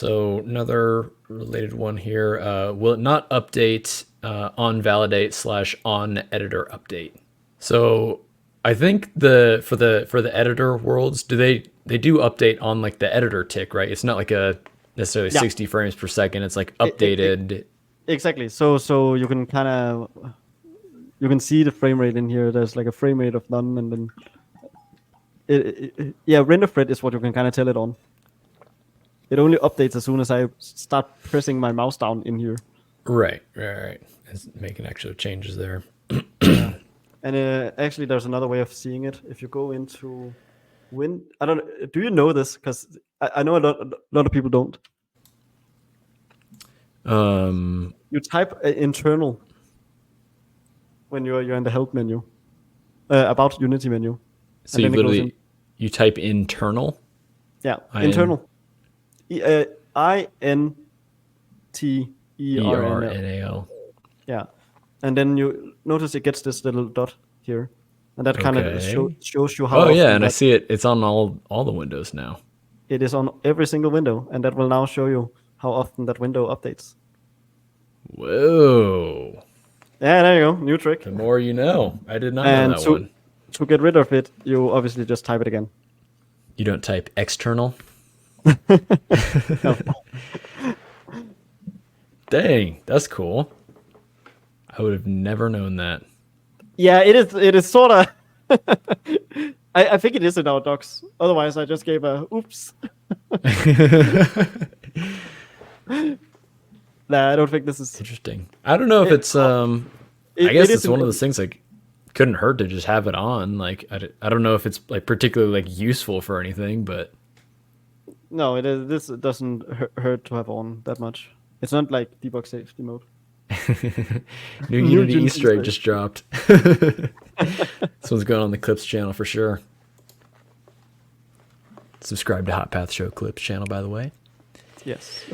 So another related one here. Will it not update on validate slash on editor update? So I think the editor worlds, they do update on like the editor tick, right? It's not like a necessarily Yeah, 60 frames per second. It's like e- e- e- updated. exactly. So you can kind of you can see the frame rate in here. There's like a frame rate of none, and then yeah, render thread is what you can kind of tell it on. It only updates as soon as I start pressing my mouse down in here. Right. It's making actual changes there. Yeah, and actually, there's another way of seeing it. If you go into I don't. Do you know this? Because I know a lot of people don't. Um, You type internal when you're in the help menu, about Unity menu, so and you then it goes in. literally you type internal. Yeah, IN internal. INTERNL. ERNAL. Yeah, and then you notice it gets this little dot here, and that kind of Okay. shows you how Oh yeah, often and I that see it. It's on all the windows now. it is on every single window, and that will now show you how often that window updates. Whoa. Yeah, there you go, new trick. The more you know. I did not know And that one. to get rid of it, you obviously just type it again. You don't type external? No. Dang, that's cool. I would have never known that. Yeah, it is. It is sort of. I think it is in our docs. Otherwise, I just gave a oops. Nah, I don't think this is. Interesting. I don't know if it's I It, guess it it's is. one of those things like couldn't hurt to just have it on. Like I don't know if it's like particularly like useful for anything, but No, it is. This doesn't hurt to have on that much. It's not like debug safety mode. new New Unity Unity Easter egg Easter egg. just dropped. This one's going on the Clips channel for sure. Subscribe to Hot Path Show Clips channel, by the way. Yes.